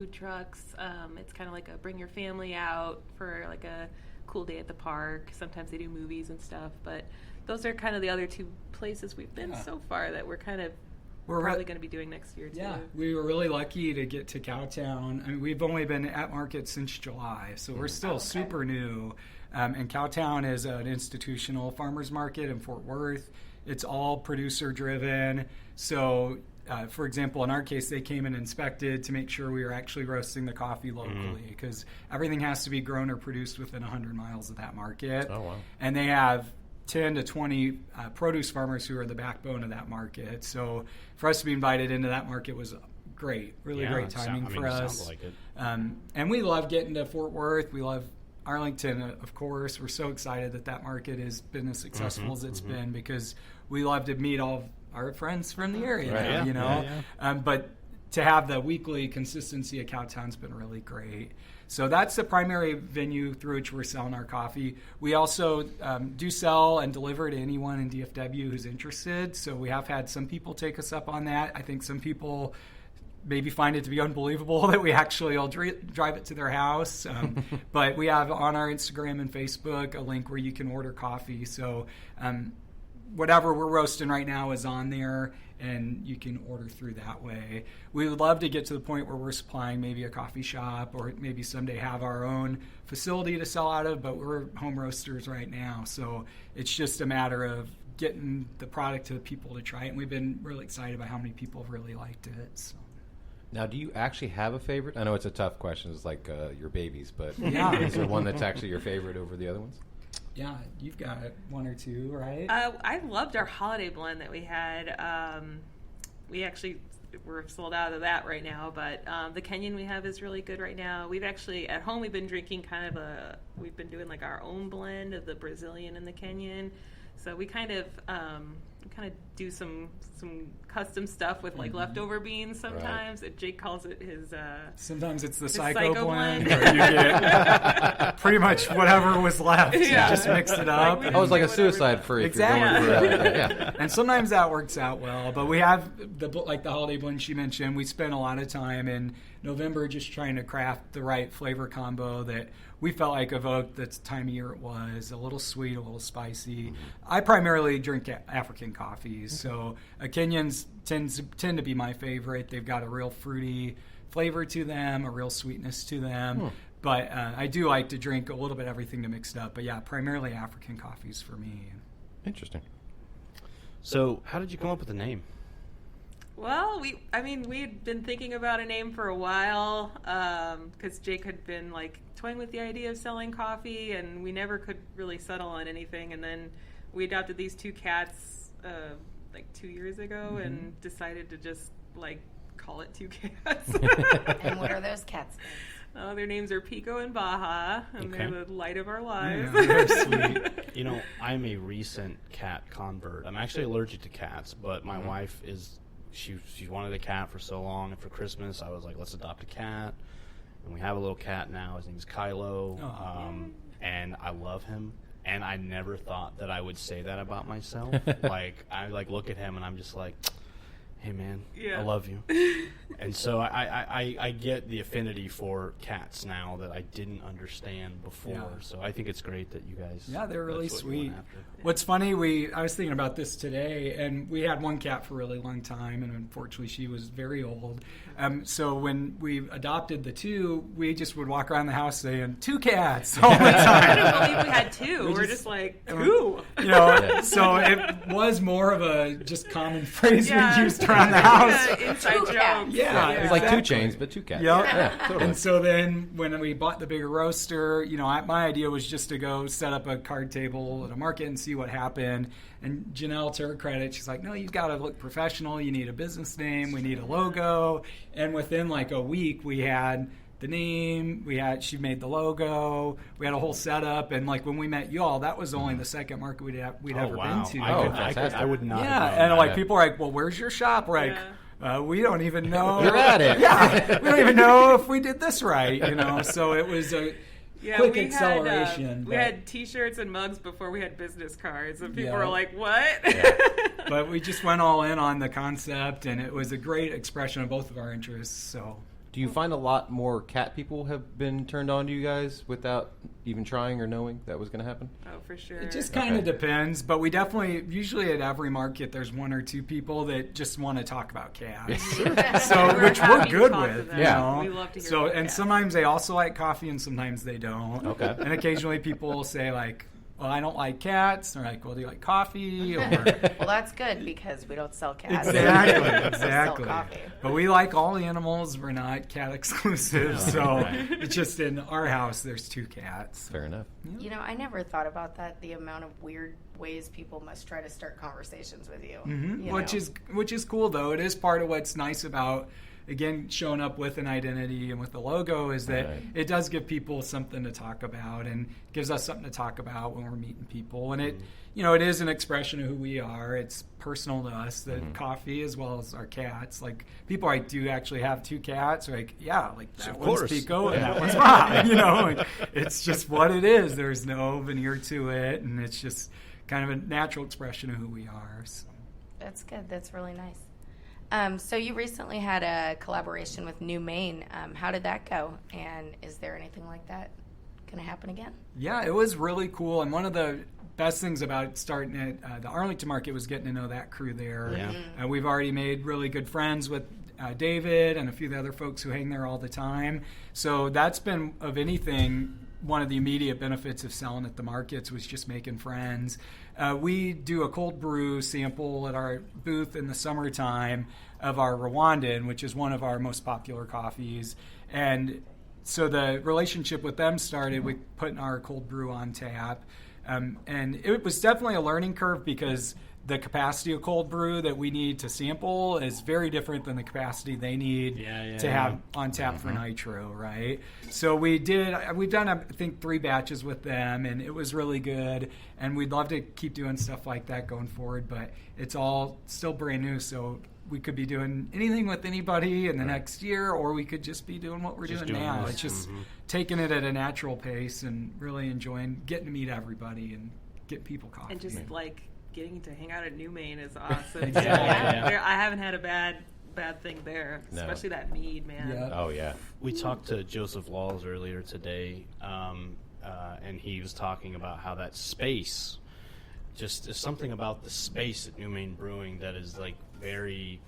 food trucks. It's kind of like a bring your family out for like a cool day at the park. Sometimes they do movies and stuff, but those are kind of the other two places we've been so far that we're probably going to be doing next year too. Yeah, we were really lucky to get to Cowtown. I mean, we've only been at market since July, so we're still super new. And Cowtown is an institutional farmers market in Fort Worth. It's all producer driven. So, for example, in our case, they came and inspected to make sure we were actually roasting the coffee locally, because everything has to be grown or produced within 100 miles of that market. Oh, wow. And they have 10 to 20 produce farmers who are the backbone of that market. So for us to be invited into that market was great, really great timing for us. Sounds like it. And we love getting to Fort Worth. We love Arlington, of course. We're so excited that market has been as successful as it's been, because we love to meet all of our friends from the area now, you know. But to have the weekly consistency at Cowtown's been really great. So that's the primary venue through which we're selling our coffee. We also do sell and deliver to anyone in DFW who's interested. So we have had some people take us up on that. I think some people maybe find it to be unbelievable that we actually all drive it to their house. But we have on our Instagram and Facebook a link where you can order coffee. So whatever we're roasting right now is on there, and you can order through that way. We would love to get to the point where we're supplying maybe a coffee shop, or maybe someday have our own facility to sell out of, but we're home roasters right now. So it's just a matter of getting the product to the people to try it, and we've been really excited about how many people have really liked it. So. Now, do you actually have a favorite? I know it's a tough question. It's like your babies, but is there one that's actually your favorite over the other ones? Yeah, you've got one or two, right? I loved our holiday blend that we had. We're sold out of that right now, but the Kenyan we have is really good right now. We've actually, at home, we've been drinking we've been doing like our own blend of the Brazilian and the Kenyan. So we kind of do some custom stuff with like leftover beans sometimes. Right. Jake calls it his. Sometimes it's the his psycho blend, where you get pretty much whatever was left. Yeah. You just mix it up. I was like a suicide freak. Exactly. And sometimes that works out well. But we have the holiday blend she mentioned. We spent a lot of time in November just trying to craft the right flavor combo that we felt like evoked the time of year it was. A little sweet, a little spicy. I primarily drink African coffees, so Kenyans tend to be my favorite. They've got a real fruity flavor to them, a real sweetness to them. But I do like to drink a little bit of everything to mix it up. But yeah, primarily African coffees for me. Interesting. So how did you come up with the name? Well, we had been thinking about a name for a while, because Jake had been like toying with the idea of selling coffee, and we never could really settle on anything. And then we adopted these two cats like 2 years ago, and decided to just like call it Two Cats. And what are those cats' names? Their names are Pico and Baja, and they're the light of our lives. Yeah, they're sweet. You know, I'm a recent cat convert. I'm actually allergic to cats, but my wife is. She wanted a cat for so long, and for Christmas I was like, let's adopt a cat. And we have a little cat now. His name's Kylo, and I love him. And I never thought that I would say that about myself. I look at him and I'm just like, hey man, I love you. And so I get the affinity for cats now that I didn't understand before. Yeah. So I think it's great that you guys. Yeah, they're really sweet. What's funny, I was thinking about this today, and we had one cat for a really long time, and unfortunately she was very old. So when we adopted the two, we just would walk around the house saying, two cats all the time. I couldn't believe we had two. We're just like, two. You know, so it was more of a just common phrase we used around the house. Inside joke. Yeah, it's like 2 chains, but 2 cats. Yep. Yeah, totally. And so then when we bought the bigger roaster, my idea was just to go set up a card table at a market and see what happened. And Janelle, to her credit, she's like, no, you've got to look professional. You need a business name. We need a logo. And within like a week, we had the name. She made the logo. We had a whole setup. And like when we met y'all, that was only the second market we'd ever been to. I would not. Yeah, and like people are like, well, where's your shop? We're like, we don't even know. You're at it. Yeah, we don't even know if we did this right. So it was a quick acceleration. We had T-shirts and mugs before we had business cards, and people were like, "What?" But we just went all in on the concept, and it was a great expression of both of our interests. So Do you find a lot more cat people have been turned on to you guys without even trying or knowing that was going to happen? Oh, for sure. It just kind of depends, but we definitely, usually at every market, there's one or two people that just want to talk about cats. So, which we're good with, you know. We love to hear so, about and cats. sometimes they also like coffee, and sometimes they don't. Okay. And occasionally people will say like, well, I don't like cats. They're like, well, do you like coffee? Or Well, that's good because we don't sell cats. exactly, We exactly. sell coffee. But we like all animals. We're not cat exclusive, No, so right. it's just in our house. There's 2 cats. Fair enough. You know, I never thought about that. The amount of weird ways people must try to start conversations with you. You Which is cool though. It is part of what's nice about, again, showing up with an identity and with the logo is that it does give people something to talk about and gives us something to talk about when we're meeting people. And it, you know, it is an expression of who we are. It's personal to us, that coffee as well as our cats. Like people I do actually have 2 cats. Like, yeah, like that Of one's course. Pico and that one's mine. You know, and it's just what it is. There's no veneer to it, and it's just kind of a natural expression of who we are. So. That's good. That's really nice. So you recently had a collaboration with New Maine. How did that go? And is there anything like that going to happen again? Yeah, it was really cool. And one of the best things about starting at the Arlington market was getting to know that crew there. Yeah. We've already made really good friends with David and a few of the other folks who hang there all the time. So that's been, of anything, one of the immediate benefits of selling at the markets was just making friends. We do a cold brew sample at our booth in the summertime of our Rwandan, which is one of our most popular coffees. And so the relationship with them started with putting our cold brew on tap. And it was definitely a learning curve because the capacity of cold brew that we need to sample is very different than the capacity they need to have on tap for nitro, right? So we've done, I think, 3 batches with them, and it was really good. And we'd love to keep doing stuff like that going forward, but it's all still brand new, so we could be doing anything with anybody in the next year, or we could just be doing what we're doing now. this. It's just taking it at a natural pace and really enjoying getting to meet everybody and get people coffee. And just like getting to hang out at New Maine is awesome. Exactly. Yeah. I haven't had a bad thing there, No. especially that mead, man. Yeah. Oh, yeah. We talked to Joseph Laws earlier today, and he was talking about how that space, just is something about the space at New Maine Brewing that is like very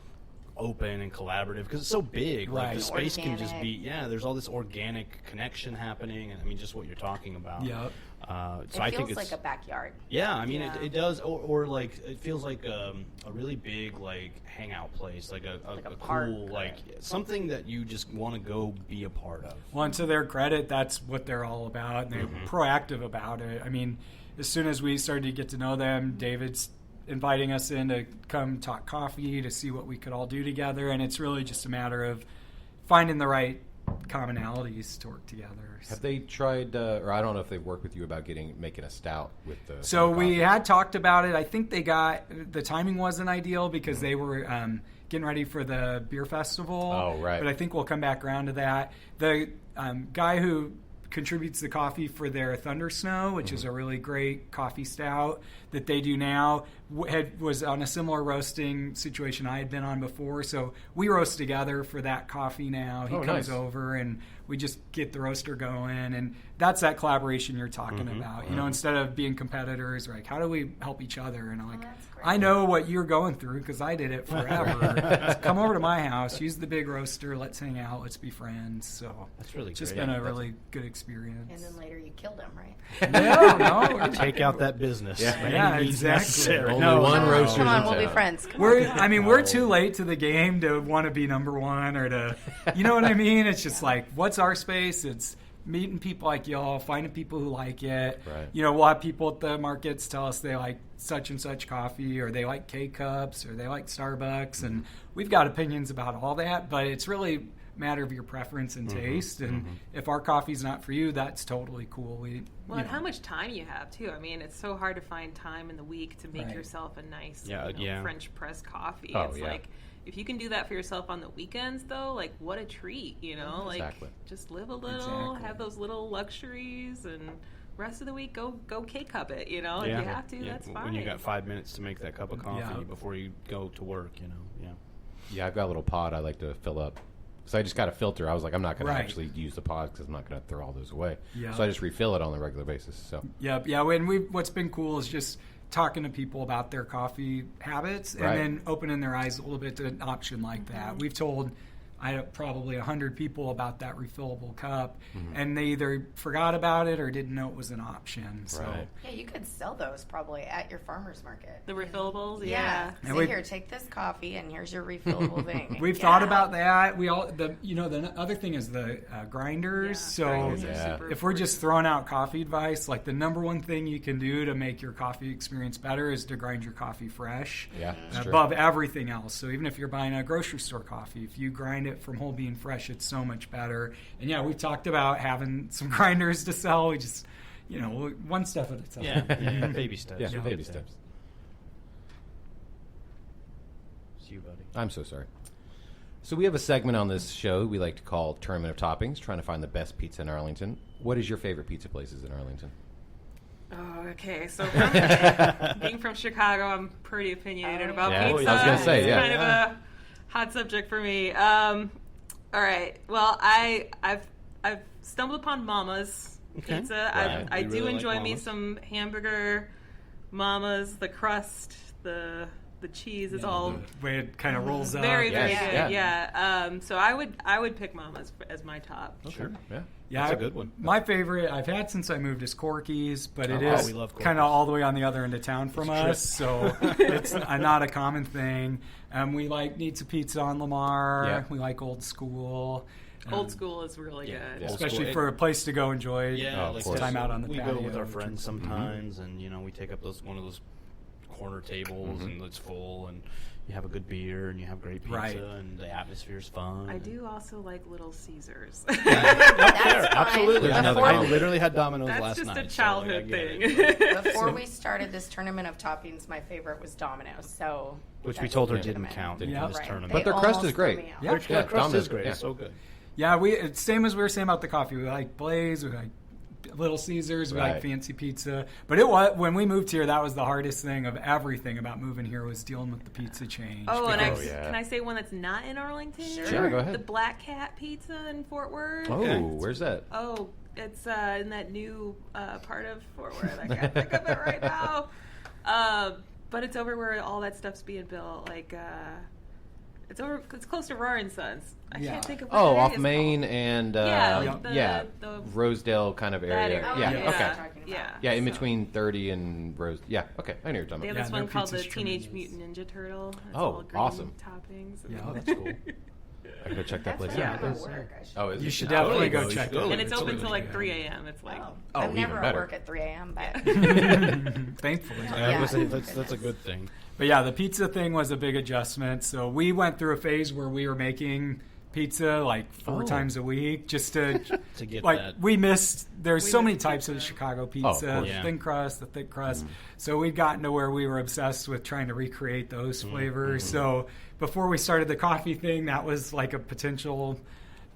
open and collaborative because it's so big. Like the space can just be, there's all this organic connection happening, and I mean just what you're talking about. Yep. So It think feels it's like a backyard. Yeah, I mean it does, or like it feels like a really big like hangout place, like a park, cool like something that you just want to go be a part of. Well, and to their credit, that's what they're all about, and they're proactive about it. I mean, as soon as we started to get to know them, David's inviting us in to come talk coffee to see what we could all do together, and it's really just a matter of finding the right commonalities to work together. Have they tried, or I don't know if they've worked with you about making a stout with the... So the we coffee? had talked about it. I think the timing wasn't ideal because they were getting ready for the beer festival. Oh, right. But I think we'll come back around to that. The guy who contributes the coffee for their Thunder Snow, which is a really great coffee stout that they do now, was on a similar roasting situation I had been on before. So we roast together for that coffee now. He comes over and we just get the roaster going. And that's that collaboration you're talking about. You know, instead of being competitors, like, how do we help each other? And I'm like, that's great. I know what you're going through because I did it forever. Come over to my house, use the big roaster, let's hang out, let's be friends. So That's really it's just great. been a really good experience. And then later you killed him, right? No, Take out that business. Yeah, exactly. Only one roaster. Come on, we'll be friends. Come on. We're too late to the game to want to be number one or to, you know what I mean? It's just like, what's our space? It's meeting people like y'all, finding people who like it. Right. You know, we'll have people at the markets tell us they like such and such coffee, or they like K-Cups, or they like Starbucks, and we've got opinions about all that, but it's really a matter of your preference and taste, and if our coffee's not for you, that's totally cool. And how much time you have too. I mean, it's so hard to find time in the week to make yourself a nice French press coffee. Oh, it's like, if you can do that for yourself on the weekends, though, like, what a treat, you know? Exactly. Like, just live a little, have those little luxuries, and rest of the week, go K-Cup it, you know? If you have to, that's fine. When you got 5 minutes to make that cup of coffee before you go to work, you know, Yeah, I've got a little pot I like to fill up So I just got a filter. I was like, I'm not going to Right. actually use the pods because I'm not going to throw all those away. Yeah. So I just refill it on a regular basis. So Yeah. What's been cool is just talking to people about their coffee habits and Right. then opening their eyes a little bit to an option like that. We've told probably 100 people about that refillable cup, and they either forgot about it or didn't know it was an option. So. Right. Yeah, you could sell those probably at your farmer's market. The refillables, Yeah. And So here, take this coffee, and here's your refillable thing. We've Yeah. thought about that. The other thing is the grinders. So grinders are Yeah. super if we're just important. throwing out coffee advice, like the number one thing you can do to make your coffee experience better is to grind your coffee fresh. yeah, it's true. Above everything else. So even if you're buying a grocery store coffee, if you grind it from whole bean fresh, it's so much better. And yeah, we've talked about having some grinders to sell. We just, one step at a time. Yeah, baby steps. Yeah, baby steps. It's you, buddy. I'm so sorry. So we have a segment on this show we like to call Tournament of Toppings, trying to find the best pizza in Arlington. What is your favorite pizza places in Arlington? Oh, okay. So being from Chicago, I'm pretty opinionated about Yeah, I pizza. was gonna say, it's yeah. kind of a hot subject for me. All right. Well, I've stumbled upon Mama's Okay. pizza. Right. I You do really like enjoy me Mama's? some hamburger, Mama's, the crust, the cheese is all The way it kind of rolls up. very, very Yes, good. yeah. Yeah. So I would pick Mama's as my top. Sure. Yeah. Yeah, That's a good one. My favorite I've had since I moved is Corky's, but it Oh, is we love Corky's. kind of all the way on the other end of town from us, so it's not a common thing. We like Needs a Pizza on Lamar. Yeah. We like Old School. Old school is really good. Yeah. Especially School. for a place to go enjoy Yeah, of like course. time out on the we patio. go with our friends sometimes, and we take up one of those corner tables, and it's full, and you have a good beer, and you have great pizza, Right. and the atmosphere's fun. I do also like Little Caesars. That's fine. Absolutely. There's another I comment. literally had Domino's That's last just night. a so, childhood I get thing. it. Before we started this tournament of toppings, my favorite was Domino's. So Which we that's told her legitimate. didn't count Yeah. in this Right. tournament. But They their crust almost is great. threw me out. Yeah. Their crust Domino's, is great. yeah. It's so good. Yeah, it's same as we were saying about the coffee. We like Blaze, we like Little Caesars, we like Right. fancy pizza. But it was when we moved here, that was the hardest thing of everything about moving here was dealing with the pizza change. Oh, and Oh, yeah. can I say one that's not in Arlington? Sure, go ahead. The Black Cat Pizza in Fort Worth. Oh, Okay. where's that? Oh, it's in that new part of Fort Worth. I can't think of it right now. But it's over where all that stuff's being built. Like, it's close to Roar and Sons. I Yeah. can't think of what Oh, that off area's Main called. and Yeah, like the Rosedale kind of that area. area. Yeah, Oh, okay. yeah. Yeah. Yeah, in So- between 30 and Rose. Yeah, okay. I know you're talking They have about. this Yeah, one their called the pizza's Teenage tremendous. Mutant Ninja Turtle. It's Oh, all green awesome. toppings. Yeah. Oh, that's cool. I gotta check that That's place really out. good work. I should- Oh, is You it? should Oh, definitely there you go You check should it go. out. And it's open really till like good. 3 a.m. It's like, Oh, Oh, I'm even never better. at work at 3 a.m., but Thankfully. I Yeah. would say that's a good thing. But yeah, the pizza thing was a big adjustment. So we went through a phase where we were making pizza like 4 Oh. times a week just to To get like that. we missed there's We so many missed types of pizza. Chicago of pizza, course. the Yeah. thin crust, the thick crust. So we'd gotten to where we were obsessed with trying to recreate those flavors. So before we started the coffee thing, that was like a potential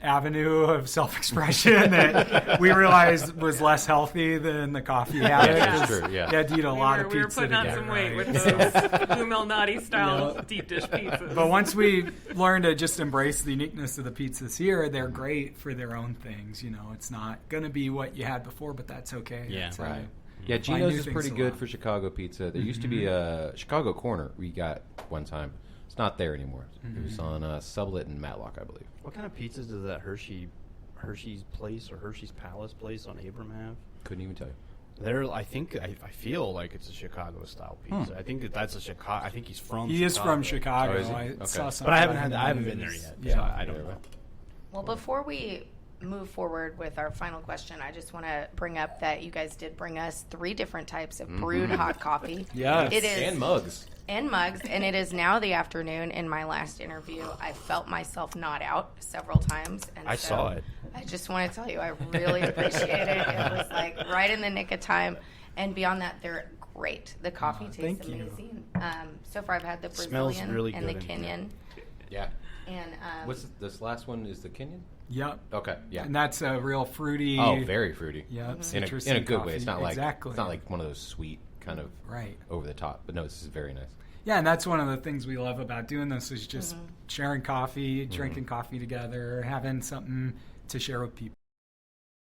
avenue of self-expression that we realized was less healthy than the coffee habit. Yeah, that's 'cause true, yeah. You had to eat a lot of we were pizza putting on to get some it weight right. with those Blue Malnati style Yeah. deep dish pizzas. But once we learned to just embrace the uniqueness of the pizzas here, they're great for their own things. It's not going to be what you had before, but that's okay. Yeah. That's Right. how- Yeah, Find Gino's new is things pretty to good love. for Chicago pizza. There used to be a Chicago Corner we got one time. It's not there anymore. It was on Sublet and Matlock, I believe. What kind of pizzas does that Hershey's place or Hershey's Palace place on Abram have? Couldn't even tell you. I feel like it's a Chicago style pizza. I think that's a Chicago. I think he's from. He is from Chicago. Oh, is he? I Okay. saw something But I haven't on the been there news. yet. Yeah. So I don't know. well, before we move forward with our final question, I just want to bring up that you guys did bring us 3 different types of brewed hot coffee. Yes. It is And mugs. and mugs, and it is now the afternoon. In my last interview, I felt myself nod out several times. And I so saw it. I just want to tell you, I really appreciate it. It was like right in the nick of time. And beyond that, they're great. The coffee tastes thank you. amazing. So far, I've had the Smells Brazilian really and the good in here. Kenyan. Yeah. And What's this last one? Is the Kenyan? Yep. Okay. Yeah. And that's a real fruity. Oh, very fruity. Yeah, In citrusy a good way. coffee. It's not like Exactly. it's not like one of those sweet kind of Right. over the top. But no, this is very nice. Yeah, and that's one of the things we love about doing this is just sharing coffee, drinking coffee together, having something to share with people.